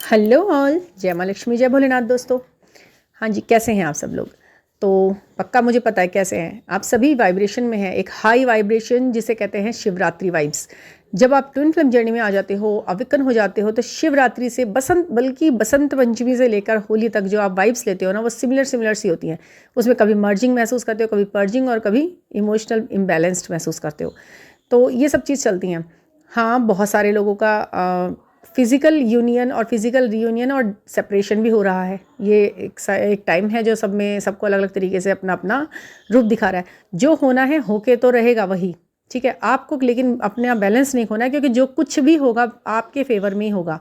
Hello all, जय माँ लक्ष्मी, जय भोलेनाथ दोस्तों। हाँ जी, कैसे हैं आप सब लोग? तो पक्का मुझे पता है कैसे हैं आप सभी। वाइब्रेशन में हैं, एक हाई वाइब्रेशन जिसे कहते हैं शिवरात्रि वाइब्स। जब आप ट्विन फ्लेम जर्नी में आ जाते हो, अविकन हो जाते हो, तो शिवरात्रि से बसंत, बल्कि बसंत पंचमी से लेकर होली तक जो आप वाइब्स लेते हो ना, वो सिमिलर सी होती हैं। उसमें कभी मर्जिंग महसूस करते हो, कभी पर्जिंग, और कभी इमोशनल इम्बैलेंस्ड महसूस करते हो। तो ये सब चीज़ चलती हैं। हाँ, बहुत सारे लोगों का फिज़िकल यूनियन और फिज़िकल रीयूनियन और सेपरेशन भी हो रहा है। ये एक टाइम है जो सब में सबको अलग अलग तरीके से अपना अपना रूप दिखा रहा है। जो होना है होके तो रहेगा वही, ठीक है। आपको लेकिन अपने आप बैलेंस नहीं खोना है, क्योंकि जो कुछ भी होगा आपके फेवर में ही होगा,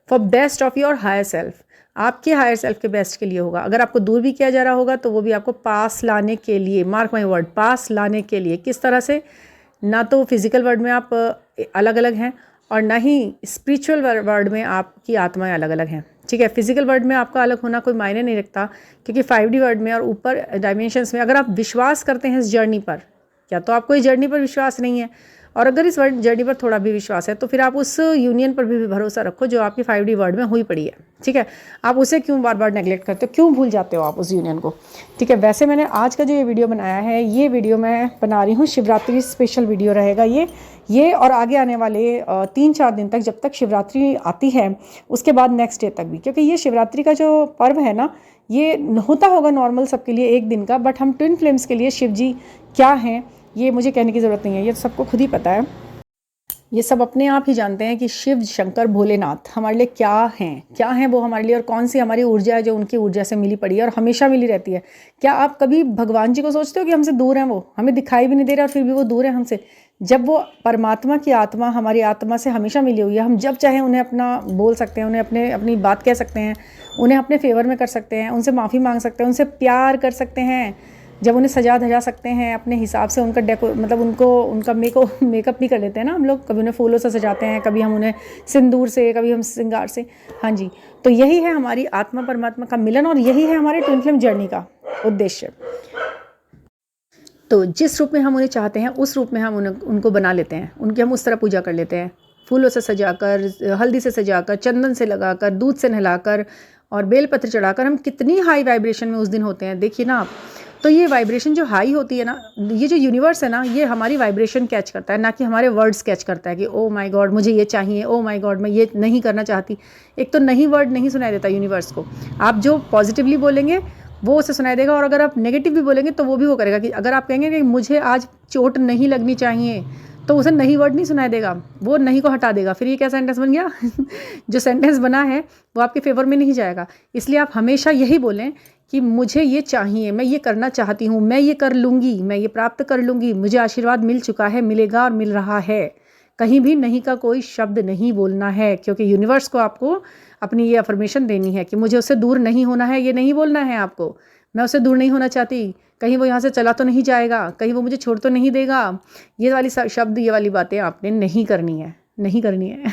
for best of your higher self. आपके हायर सेल्फ के बेस्ट के लिए होगा। अगर आपको दूर भी किया जा रहा होगा तो वो भी आपको पास लाने के लिए, मार्क माई वर्ड, पास लाने के लिए। किस तरह से? ना तो फिज़िकल वर्ल्ड में आप अलग अलग हैं, और ना ही स्पिरिचुअल वर्ल्ड में आपकी आत्माएं अलग अलग हैं, ठीक है। फिजिकल वर्ल्ड में आपका अलग होना कोई मायने नहीं रखता, क्योंकि 5D वर्ल्ड में और ऊपर डायमेंशंस में अगर आप विश्वास करते हैं इस जर्नी पर, या तो आपको इस जर्नी पर विश्वास नहीं है, और अगर इस जर्नी पर थोड़ा भी विश्वास है तो फिर आप उस यूनियन पर भी भरोसा रखो जो आपकी 5D वर्ल्ड में हुई पड़ी है, ठीक है। आप उसे क्यों बार बार नेगलेक्ट करते हो, क्यों भूल जाते हो आप उस यूनियन को, ठीक है। वैसे मैंने आज का जो ये वीडियो बनाया है, ये वीडियो मैं बना रही हूँ शिवरात्रि स्पेशल वीडियो रहेगा ये और आगे आने वाले 3-4 दिन तक, जब तक शिवरात्रि आती है उसके बाद नेक्स्ट डे तक भी, क्योंकि ये शिवरात्रि का जो पर्व है ना, ये होता होगा नॉर्मल सबके लिए एक दिन का, बट हम ट्विन फ्लेम्स के लिए शिव जी क्या हैं ये मुझे कहने की ज़रूरत नहीं है, ये तो सबको खुद ही पता है। ये सब अपने आप ही जानते हैं कि शिव शंकर भोलेनाथ हमारे लिए क्या हैं वो हमारे लिए, और कौन सी हमारी ऊर्जा है जो उनकी ऊर्जा से मिली पड़ी है और हमेशा मिली रहती है। क्या आप कभी भगवान जी को सोचते हो कि हमसे दूर हैं, वो हमें दिखाई भी नहीं दे रहा और फिर भी वो दूर है हमसे? जब वो परमात्मा की आत्मा हमारी आत्मा से हमेशा मिली हुई है, हम जब चाहे उन्हें अपना बोल सकते हैं, उन्हें अपनी बात कह सकते हैं, उन्हें अपने फेवर में कर सकते हैं, उनसे माफ़ी मांग सकते हैं, उनसे प्यार कर सकते हैं, जब उन्हें सजा धजा सकते हैं अपने हिसाब से, उनका मतलब उनका मेकअप भी कर लेते हैं ना हम लोग। कभी उन्हें फूलों से सजाते हैं, कभी हम उन्हें सिंदूर से, कभी हम श्रृंगार से। हाँ जी, तो यही है हमारी आत्मा परमात्मा का मिलन, और यही है हमारे ट्विन फ्लेम जर्नी का उद्देश्य। तो जिस रूप में हम उन्हें चाहते हैं उस रूप में हम उनको बना लेते हैं, उनकी हम उस तरह पूजा कर लेते हैं, फूलों से सजाकर, हल्दी से सजाकर, चंदन से लगाकर, दूध से नहलाकर और बेलपत्र चढ़ाकर। हम कितनी हाई वाइब्रेशन में उस दिन होते हैं, देखिए ना आप। तो ये वाइब्रेशन जो हाई होती है ना, ये जो यूनिवर्स है ना, ये हमारी वाइब्रेशन कैच करता है, ना कि हमारे वर्ड्स कैच करता है कि ओ माय गॉड मुझे ये चाहिए, ओ माय गॉड मैं ये नहीं करना चाहती। एक तो नहीं वर्ड नहीं सुनाई देता यूनिवर्स को। आप जो पॉजिटिवली बोलेंगे वो उसे सुनाई देगा, और अगर आप नेगेटिव भी बोलेंगे तो वो भी वो करेगा। कि अगर आप कहेंगे कि मुझे आज चोट नहीं लगनी चाहिए, तो उसे नहीं वर्ड नहीं सुनाई देगा, वो नहीं को हटा देगा। फिर ये क्या सेंटेंस बन गया? जो सेंटेंस बना है वो आपके फेवर में नहीं जाएगा। इसलिए आप हमेशा यही बोलें कि मुझे ये चाहिए, मैं ये करना चाहती हूँ, मैं ये कर लूँगी, मैं ये प्राप्त कर लूँगी, मुझे आशीर्वाद मिल चुका है, मिलेगा और मिल रहा है। कहीं भी नहीं का कोई शब्द नहीं बोलना है, क्योंकि यूनिवर्स को आपको अपनी ये अफर्मेशन देनी है कि मुझे उससे दूर नहीं होना है। ये नहीं बोलना है आपको, मैं उससे दूर नहीं होना चाहती, कहीं वो यहाँ से चला तो नहीं जाएगा, कहीं वो मुझे छोड़ तो नहीं देगा। ये वाली शब्द, ये वाली बातें आपने नहीं करनी है, नहीं करनी है।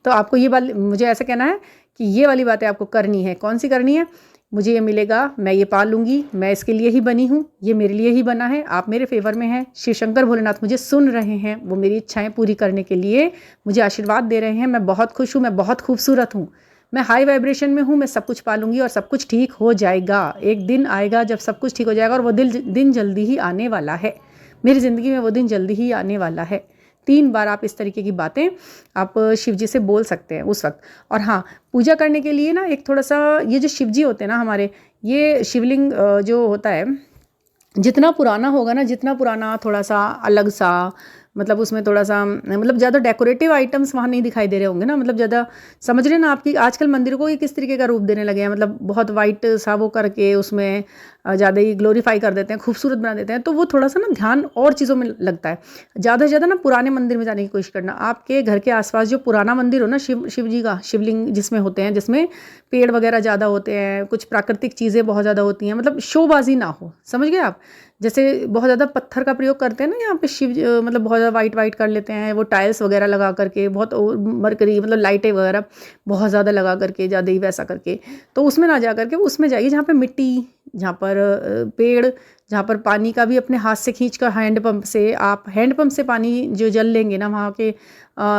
तो आपको ये बात, मुझे ऐसा कहना है कि ये वाली बातें आपको करनी है। कौन सी करनी है? मुझे ये मिलेगा, मैं ये पा लूँगी, मैं इसके लिए ही बनी हूँ, ये मेरे लिए ही बना है, आप मेरे फेवर में हैं, शिव शंकर भोलेनाथ मुझे सुन रहे हैं, वो मेरी इच्छाएं पूरी करने के लिए मुझे आशीर्वाद दे रहे हैं। मैं बहुत खुश हूँ, मैं बहुत खूबसूरत हूँ, मैं हाई वाइब्रेशन में हूँ, मैं सब कुछ पा लूँगी और सब कुछ ठीक हो जाएगा। एक दिन आएगा जब सब कुछ ठीक हो जाएगा, और वो दिन जल्दी ही आने वाला है। मेरी ज़िंदगी में वो दिन जल्दी ही आने वाला है। 3 बार आप इस तरीके की बातें आप शिव जी से बोल सकते हैं उस वक्त। और हाँ, पूजा करने के लिए ना एक थोड़ा सा, ये जो शिव जी होते हैं ना हमारे, ये शिवलिंग जो होता है, जितना पुराना होगा ना, जितना पुराना, थोड़ा सा अलग सा, मतलब उसमें थोड़ा सा, मतलब ज़्यादा डेकोरेटिव आइटम्स वहाँ नहीं दिखाई दे रहे होंगे ना, मतलब ज़्यादा, समझ रहे हैं ना आपकी। आजकल मंदिर को ये किस तरीके का रूप देने लगे हैं, मतलब बहुत वाइट सा वो करके उसमें ज़्यादा ही ग्लोरीफाई कर देते हैं, खूबसूरत बना देते हैं। तो वो थोड़ा सा ना ध्यान और चीज़ों में लगता है। ज़्यादा से ज़्यादा ना पुराने मंदिर में जाने की कोशिश करना। आपके घर के आसपास जो पुराना मंदिर हो ना, शिव जी का शिवलिंग जिसमें होते हैं, जिसमें पेड़ वगैरह ज़्यादा होते हैं, कुछ प्राकृतिक चीज़ें बहुत ज़्यादा होती हैं, मतलब शोबाजी ना हो, समझ गए आप। जैसे बहुत ज़्यादा पत्थर का प्रयोग करते हैं ना यहाँ पे मतलब बहुत ज़्यादा वाइट कर लेते हैं, वो टाइल्स वगैरह लगा करके, बहुत मरकरी, मतलब लाइटें वगैरह बहुत ज़्यादा लगा करके, ज़्यादा ही वैसा करके, तो उसमें ना जा करके उसमें जाइए जहाँ पे मिट्टी, जहाँ पर पेड़, जहाँ पर पानी का भी अपने हाथ से खींच कर हैंड पंप से पानी जो जल लेंगे ना वहाँ के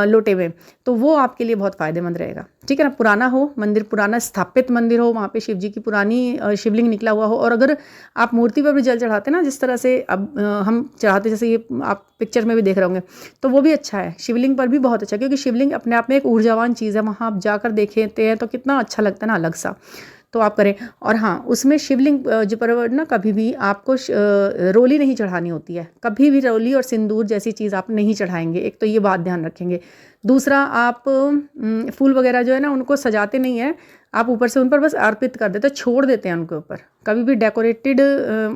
लोटे में, तो वो आपके लिए बहुत फ़ायदेमंद रहेगा। ठीक है ना, पुराना हो मंदिर, पुराना स्थापित मंदिर हो, वहाँ पे शिव जी की पुरानी शिवलिंग निकला हुआ हो, और अगर आप मूर्ति पर भी जल चढ़ाते हैं ना, जिस तरह से अब हम चढ़ाते, जैसे ये आप पिक्चर में भी देख रहे होंगे, तो वो भी अच्छा है। शिवलिंग पर भी बहुत अच्छा, क्योंकि शिवलिंग अपने आप में एक ऊर्जावान चीज़ है। वहाँ आप जाकर देखते हैं तो कितना अच्छा लगता है ना, अलग सा। तो आप करें। और हाँ, उसमें शिवलिंग जो पर ना कभी भी आपको रोली नहीं चढ़ानी होती है। कभी भी रोली और सिंदूर जैसी चीज़ आप नहीं चढ़ाएंगे, एक तो ये बात ध्यान रखेंगे। दूसरा, आप फूल वगैरह जो है ना उनको सजाते नहीं है, आप ऊपर से उन पर बस अर्पित कर देते, छोड़ देते हैं उनके ऊपर। कभी भी डेकोरेटेड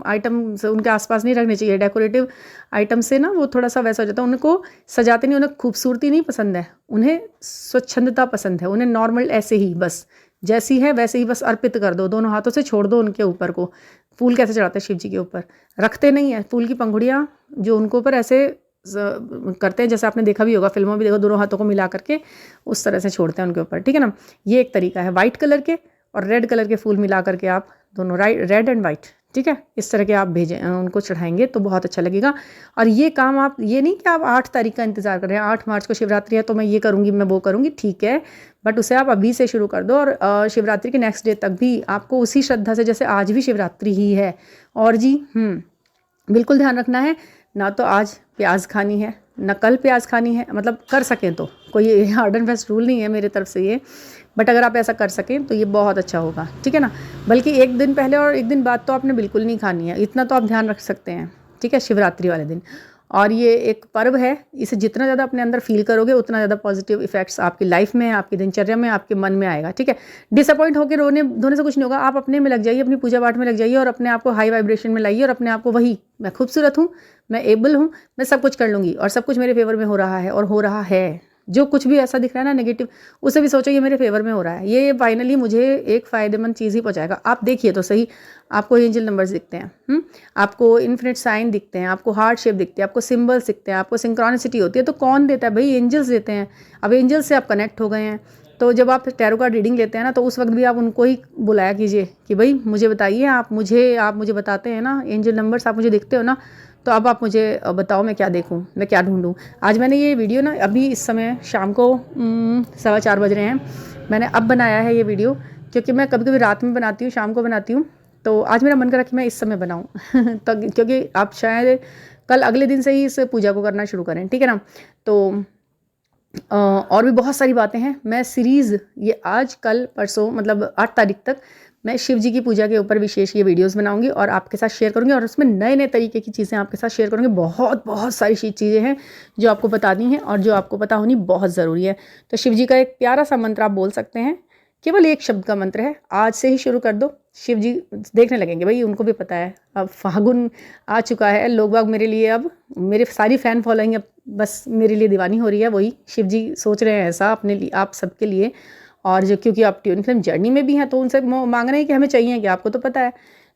आइटम उनके आसपास नहीं रखने चाहिए। डेकोरेटिव आइटम से ना वो थोड़ा सा वैसा हो जाता है, उनको सजाते नहीं, उन्हें खूबसूरती नहीं पसंद है, उन्हें स्वच्छंदता पसंद है। उन्हें नॉर्मल ऐसे ही बस जैसी है वैसे ही बस अर्पित कर दो, दोनों हाथों से छोड़ दो उनके ऊपर को। फूल कैसे चढ़ाते हैं शिव जी के ऊपर, रखते नहीं है फूल की पंखुड़ियाँ जो उनको ऊपर ऐसे करते हैं, जैसे आपने देखा भी होगा फिल्मों में, देखो दोनों हाथों को मिला करके उस तरह से छोड़ते हैं उनके ऊपर। ठीक है ना, ये एक तरीका है। वाइट कलर के और रेड कलर के फूल मिला करके आप दोनों, रेड एंड वाइट, ठीक है, इस तरह के आप भेजें, उनको चढ़ाएंगे तो बहुत अच्छा लगेगा। और ये काम आप, ये नहीं कि आप 8 तारीख का इंतज़ार कर रहे हैं, 8 मार्च को शिवरात्रि है तो मैं ये करूँगी, मैं वो करूँगी, ठीक है, बट उसे आप अभी से शुरू कर दो। और शिवरात्रि के नेक्स्ट डे तक भी आपको उसी श्रद्धा से, जैसे आज भी शिवरात्रि ही है, और जी बिल्कुल ध्यान रखना है, ना तो आज प्याज खानी है ना कल प्याज खानी है, मतलब कर सकें तो, कोई हार्ड एंड फास्ट रूल नहीं है मेरे तरफ से ये, बट अगर आप ऐसा कर सकें तो ये बहुत अच्छा होगा। ठीक है ना, बल्कि एक दिन पहले और एक दिन बाद तो आपने बिल्कुल नहीं खानी है, इतना तो आप ध्यान रख सकते हैं। ठीक है, शिवरात्रि वाले दिन। और ये एक पर्व है, इसे जितना ज़्यादा अपने अंदर फील करोगे उतना ज़्यादा पॉजिटिव इफेक्ट्स आपकी लाइफ में, आपकी दिनचर्या में, आपके मन में आएगा। ठीक है, डिसअपॉइंट होकर रोने धोने से कुछ नहीं होगा। आप अपने में लग जाइए, अपनी पूजा पाठ में लग जाइए, और अपने आप को हाई वाइब्रेशन में लाइए, और अपने आप को वही, मैं खूबसूरत हूँ, मैं एबल हूँ, मैं सब कुछ कर लूँगी, और सब कुछ मेरे फेवर में हो रहा है, और हो रहा है। जो कुछ भी ऐसा दिख रहा है ना नेगेटिव, उसे भी सोचो ये मेरे फेवर में हो रहा है, ये फाइनली मुझे एक फ़ायदेमंद चीज़ ही पहुंचाएगा। आप देखिए तो सही, आपको एंजल नंबर्स दिखते हैं, आपको इन्फिनिट साइन दिखते हैं, आपको हार्ट शेप दिखते हैं, आपको सिंबल्स दिखते हैं, आपको सिंक्रोनिसिटी होती है। तो कौन देता है भाई? एंजल्स देते हैं। अब एंजल्स से आप कनेक्ट हो गए हैं, तो जब आप टैरो कार्ड रीडिंग लेते हैं ना, तो उस वक्त भी आप उनको ही बुलाया कीजिए कि भाई मुझे बताइए, आप मुझे बताते हैं ना एंजल नंबर्स, आप मुझे दिखते हो ना, तो अब आप मुझे बताओ मैं क्या देखूं, मैं क्या ढूंढूं। आज मैंने ये वीडियो ना अभी इस समय शाम को 4:15 बज रहे हैं, मैंने अब बनाया है ये वीडियो, क्योंकि मैं कभी कभी रात में बनाती हूँ, शाम को बनाती हूँ, तो आज मेरा मन करा कि मैं इस समय बनाऊँ तो क्योंकि आप शायद कल अगले दिन से ही इस पूजा को करना शुरू करें। ठीक है ना, तो और भी बहुत सारी बातें हैं। मैं सीरीज़ ये आज कल परसों मतलब 8 तारीख तक मैं शिव जी की पूजा के ऊपर विशेष ये वीडियोस बनाऊंगी और आपके साथ शेयर करूंगी, और उसमें नए नए तरीके की चीज़ें आपके साथ शेयर करूंगी। बहुत बहुत सारी चीज़ें हैं जो आपको बतानी हैं और जो आपको पता होनी बहुत ज़रूरी है। तो शिव जी का एक प्यारा सा मंत्र आप बोल सकते हैं, केवल एक शब्द का मंत्र है, आज से ही शुरू कर दो। शिव जी देखने लगेंगे, भाई उनको भी पता है अब फागुन आ चुका है, लोग बाग मेरे लिए, अब मेरे सारी फ़ैन फॉलोइंग अब बस मेरे लिए दीवानी हो रही है। वही शिव जी सोच रहे हैं ऐसा अपने लिए, आप सबके लिए। और जो क्योंकि आप ट्यून फिल्म जर्नी में भी हैं, तो उनसे मांग रहे हैं कि हमें चाहिए कि आपको तो पता है।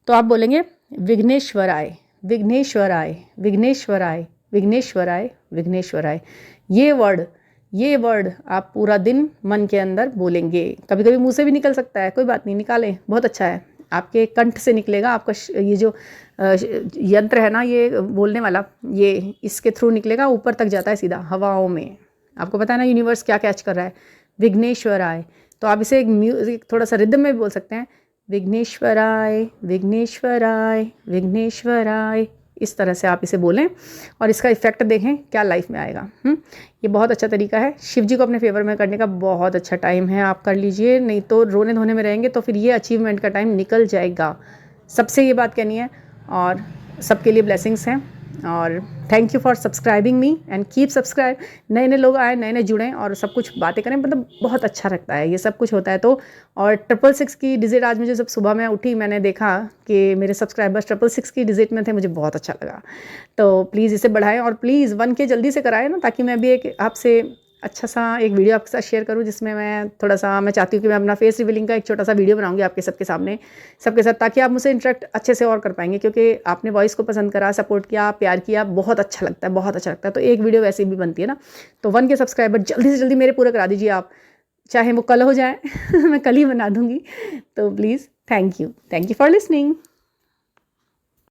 तो आप बोलेंगे विघ्नेश्वराय विघ्नेश्वराय विघ्नेश्वराय विघ्नेश्वराय विघ्नेश्वराय। ये वर्ड आप पूरा दिन मन के अंदर बोलेंगे। कभी कभी मुंह से भी निकल सकता है, कोई बात नहीं, निकालें, बहुत अच्छा है, आपके कंठ से निकलेगा। आपका ये जो यंत्र है ना, ये बोलने वाला, ये इसके थ्रू निकलेगा, ऊपर तक जाता है सीधा हवाओं में। आपको पता है ना यूनिवर्स क्या कैच कर रहा है, विघ्नेश्वराय। तो आप इसे एक म्यूजिक थोड़ा सा रिदम में भी बोल सकते हैं, विघ्नेश्वराय विघ्नेश्वराय विघ्नेश्वराय। इस तरह से आप इसे बोलें और इसका इफेक्ट देखें क्या लाइफ में आएगा। ये बहुत अच्छा तरीका है, शिव जी को अपने फेवर में करने का बहुत अच्छा टाइम है, आप कर लीजिए, नहीं तो रोने धोने में रहेंगे तो फिर ये अचीवमेंट का टाइम निकल जाएगा। सबसे ये बात कहनी है, और सबके लिए ब्लेसिंग्स हैं। और thank you for subscribing me and keep subscribe. नए नए लोग आए, नए नए जुड़ें और सब कुछ बातें करें, मतलब बहुत अच्छा लगता है ये सब कुछ होता है तो। और 666 की डिजिट आज मुझे, जब सुबह मैं उठी मैंने देखा कि मेरे सब्सक्राइबर्स 666 की डिजिट में थे, मुझे बहुत अच्छा लगा। तो प्लीज़ इसे बढ़ाएं और प्लीज़ 1K जल्दी से कराएं ना, ताकि मैं भी एक आपसे अच्छा सा एक वीडियो आपके साथ शेयर करूं, जिसमें मैं थोड़ा सा, मैं चाहती हूँ कि मैं अपना फेस रिवीलिंग का एक छोटा सा वीडियो बनाऊंगी आपके सबके सामने, सबके साथ, ताकि आप मुझसे इंटरेक्ट अच्छे से और कर पाएंगे, क्योंकि आपने वॉइस को पसंद करा, सपोर्ट किया, प्यार किया, बहुत अच्छा लगता है, बहुत अच्छा लगता है। तो एक वीडियो वैसी भी बनती है ना। तो 1K सब्सक्राइबर जल्दी से जल्दी मेरे पूरे करा दीजिए आप, चाहे वो कल हो जाए मैं कल ही बना दूँगी। तो please thank you for listening.